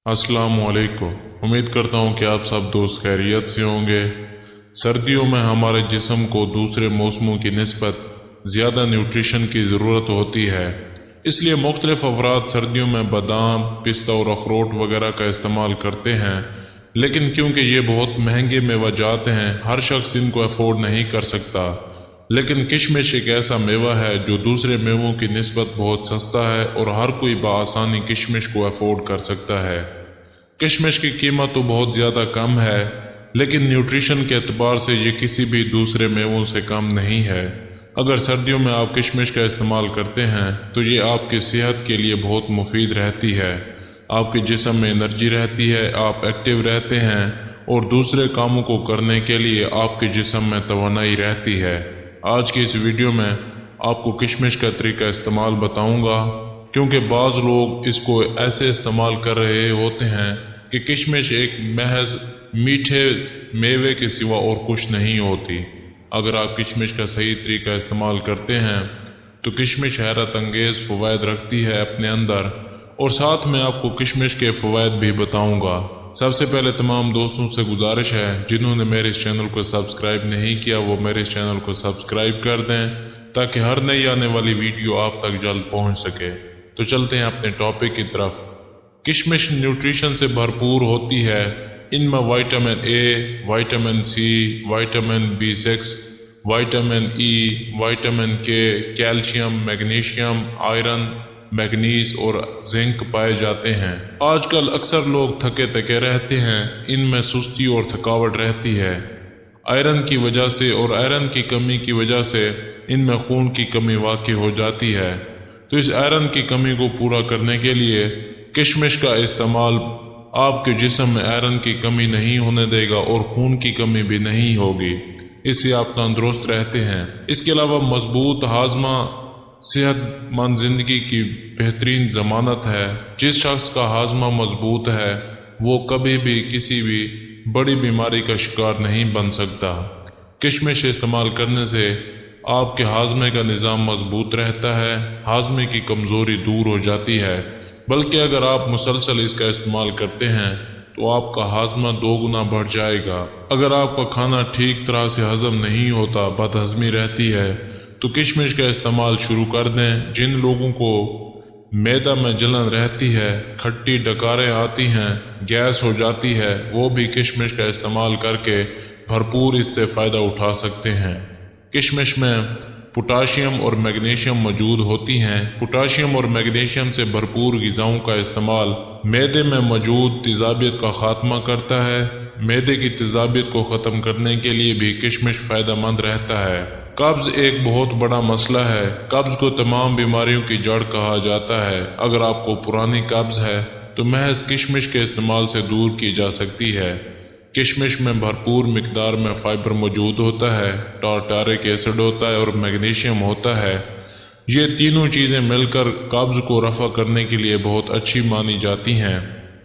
अस्सलाम वालेकुम। उम्मीद करता हूँ कि आप सब दोस्त खैरियत से होंगे। सर्दियों में हमारे जिस्म को दूसरे मौसमों की निस्बत ज़्यादा न्यूट्रिशन की ज़रूरत होती है, इसलिए मुख्तलिफ अफराद सर्दियों में बादाम, पिस्ता और अखरोट वगैरह का इस्तेमाल करते हैं। लेकिन क्योंकि ये बहुत महंगे मेवाजात हैं, हर शख्स इनको अफोर्ड नहीं कर सकता। लेकिन किशमिश एक ऐसा मेवा है जो दूसरे मेवों की निस्बत बहुत सस्ता है और हर कोई बआसानी किशमिश को अफोर्ड कर सकता है। किशमिश की कीमत तो बहुत ज़्यादा कम है, लेकिन न्यूट्रिशन के एतबार से ये किसी भी दूसरे मेवों से कम नहीं है। अगर सर्दियों में आप किशमिश का इस्तेमाल करते हैं तो ये आपकी सेहत के लिए बहुत मुफीद रहती है। आपके जिस्म में एनर्जी रहती है, आप एक्टिव रहते हैं और दूसरे कामों को करने के लिए आपके जिस्म में तवानाई रहती है। आज की इस वीडियो में आपको किशमिश का तरीका इस्तेमाल बताऊंगा, क्योंकि बाज़ लोग इसको ऐसे इस्तेमाल कर रहे होते हैं कि किशमिश एक महज मीठे मेवे के सिवा और कुछ नहीं होती। अगर आप किशमिश का सही तरीका इस्तेमाल करते हैं तो किशमिश हैरत अंगेज़ फ़वाइद रखती है अपने अंदर, और साथ में आपको किशमिश के फ़वाइद भी बताऊंगा। सबसे पहले तमाम दोस्तों से गुजारिश है जिन्होंने मेरे इस चैनल को सब्सक्राइब नहीं किया वो मेरे इस चैनल को सब्सक्राइब कर दें, ताकि हर नई आने वाली वीडियो आप तक जल्द पहुंच सके। तो चलते हैं अपने टॉपिक की तरफ। किशमिश न्यूट्रिशन से भरपूर होती है। इनमें vitamin A, vitamin C, vitamin B6, vitamin E, vitamin K, calcium, magnesium, iron, manganese और जिंक पाए जाते हैं। आजकल अक्सर लोग थके थके रहते हैं, इनमें सुस्ती और थकावट रहती है आयरन की वजह से, और आयरन की कमी की वजह से इनमें खून की कमी वाक़ई हो जाती है। तो इस आयरन की कमी को पूरा करने के लिए किशमिश का इस्तेमाल आपके जिस्म में आयरन की कमी नहीं होने देगा और खून की कमी भी नहीं होगी। इससे आप तंदुरुस्त रहते हैं। इसके अलावा मजबूत हाजमा सेहतमंद ज़िंदगी की बेहतरीन ज़मानत है। जिस शख्स का हाजमा मजबूत है वो कभी भी किसी भी बड़ी बीमारी का शिकार नहीं बन सकता। किशमिश इस्तेमाल करने से आपके हाजमे का निज़ाम मजबूत रहता है, हाजमे की कमज़ोरी दूर हो जाती है। बल्कि अगर आप मुसलसल इसका इस्तेमाल करते हैं तो आपका हाजमा 2 गुना बढ़ जाएगा। अगर आपका खाना ठीक तरह से हजम नहीं होता, बदहजमी रहती है, तो किशमिश का इस्तेमाल शुरू कर दें। जिन लोगों को मैदा में जलन रहती है, खट्टी डकारें आती हैं, गैस हो जाती है, वो भी किशमिश का इस्तेमाल करके भरपूर इससे फ़ायदा उठा सकते हैं। किशमिश में पोटाशियम और मैग्नीशियम मौजूद होती हैं। पोटाशियम और मैग्नीशियम से भरपूर ग़िज़ाओं का इस्तेमाल मैदे में मौजूद तेज़ाबियत का ख़ात्मा करता है। मैदे की तेज़ाबियत को ख़त्म करने के लिए भी किशमिश फ़ायदेमंद रहता है। कब्ज़ एक बहुत बड़ा मसला है। कब्ज़ को तमाम बीमारियों की जड़ कहा जाता है। अगर आपको पुरानी कब्ज़ है तो महज किशमिश के इस्तेमाल से दूर की जा सकती है। किशमिश में भरपूर मिकदार में फ़ाइबर मौजूद होता है, टारटारिक एसिड होता है और मैग्नीशियम होता है। ये तीनों चीज़ें मिलकर कब्ज़ को रफ़ा करने के लिए बहुत अच्छी मानी जाती हैं।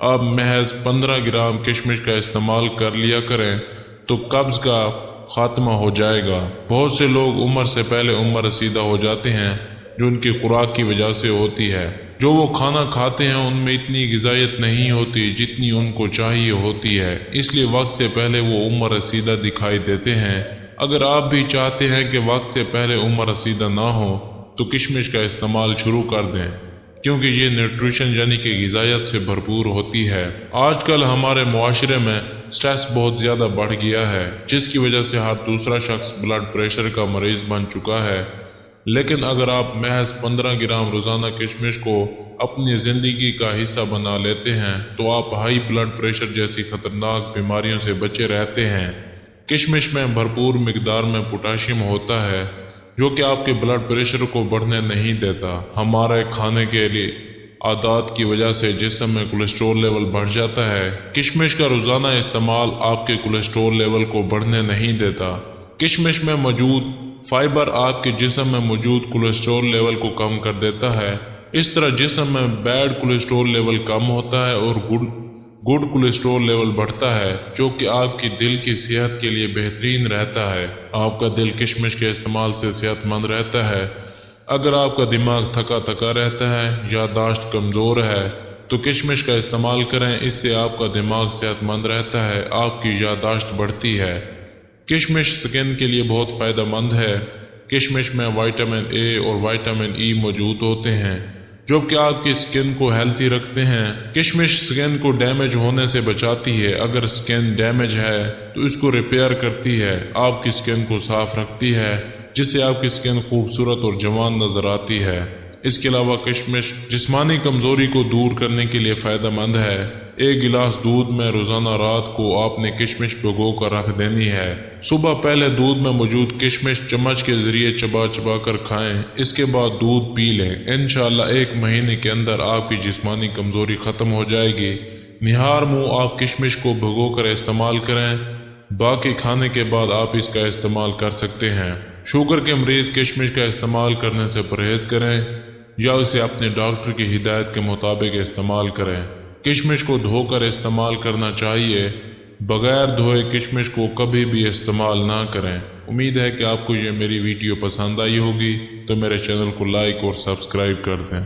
आप महज 15 ग्राम किशमिश का इस्तेमाल कर लिया करें तो कब्ज़ का ख़ात्मा हो जाएगा। बहुत से लोग उम्र से पहले उम्र रसीदा हो जाते हैं, जो उनकी खुराक की वजह से होती है। जो वो खाना खाते हैं उनमें इतनी ग़िज़ायत नहीं होती जितनी उनको चाहिए होती है, इसलिए वक्त से पहले वो उम्र रसीदा दिखाई देते हैं। अगर आप भी चाहते हैं कि वक्त से पहले उम्र रसीदा ना हो तो किशमिश का इस्तेमाल शुरू कर दें, क्योंकि ये न्यूट्रिशन यानी कि ग़िज़ायत से भरपूर होती है। आजकल हमारे मुआशरे में स्ट्रेस बहुत ज़्यादा बढ़ गया है, जिसकी वजह से हर दूसरा शख्स ब्लड प्रेशर का मरीज़ बन चुका है। लेकिन अगर आप महज 15 ग्राम रोज़ाना किशमिश को अपनी ज़िंदगी का हिस्सा बना लेते हैं तो आप हाई ब्लड प्रेशर जैसी ख़तरनाक बीमारियों से बचे रहते हैं। किशमिश में भरपूर मिकदार में पोटाशियम होता है, जो कि आपके ब्लड प्रेशर को बढ़ने नहीं देता। हमारे खाने के लिए आदत की वजह से जिस्म में कोलेस्ट्रॉल लेवल बढ़ जाता है। किशमिश का रोज़ाना इस्तेमाल आपके कोलेस्ट्रॉल लेवल को बढ़ने नहीं देता। किशमिश में मौजूद फाइबर आपके जिस्म में मौजूद कोलेस्ट्रॉल लेवल को कम कर देता है। इस तरह जिस्म में बैड कोलेस्ट्रॉल लेवल कम होता है और गुड कोलेस्ट्रॉल लेवल बढ़ता है, जो कि आपकी दिल की सेहत के लिए बेहतरीन रहता है। आपका दिल किशमिश के इस्तेमाल से सेहतमंद रहता है। अगर आपका दिमाग थका थका रहता है, याददाश्त कमज़ोर है, تو کشمش کا استعمال کریں، اس سے آپ کا دماغ صحت مند رہتا ہے، آپ کی یادداشت بڑھتی ہے۔ کشمش سکن کے لیے بہت فائدہ مند ہے۔ کشمش میں وائٹامن اے اور وائٹامن ای موجود ہوتے ہیں جو کہ آپ کی سکن کو ہیلتھی رکھتے ہیں۔ کشمش سکن کو ڈیمیج ہونے سے بچاتی ہے، اگر سکن ڈیمیج ہے تو اس کو ریپیئر کرتی ہے، آپ کی سکن کو صاف رکھتی ہے، جس سے آپ کی سکن خوبصورت اور جوان نظر آتی ہے۔ اس کے علاوہ کشمش جسمانی کمزوری کو دور کرنے کے لیے فائدہ مند ہے۔ ایک گلاس دودھ میں روزانہ رات کو آپ نے کشمش بھگو کر رکھ دینی ہے۔ صبح پہلے دودھ میں موجود کشمش چمچ کے ذریعے چبا چبا کر کھائیں، اس کے بعد دودھ پی لیں۔ انشاءاللہ 1 مہینے کے اندر آپ کی جسمانی کمزوری ختم ہو جائے گی۔ نہار منہ آپ کشمش کو بھگو کر استعمال کریں، باقی کھانے کے بعد آپ اس کا استعمال کر سکتے ہیں۔ شوگر کے مریض کشمش کا استعمال کرنے سے پرہیز کریں یا اسے اپنے ڈاکٹر کی ہدایت کے مطابق استعمال کریں۔ کشمش کو دھو کر استعمال کرنا چاہیے، بغیر دھوئے کشمش کو کبھی بھی استعمال نہ کریں۔ امید ہے کہ آپ کو یہ میری ویڈیو پسند آئی ہوگی، تو میرے چینل کو لائک اور سبسکرائب کر دیں۔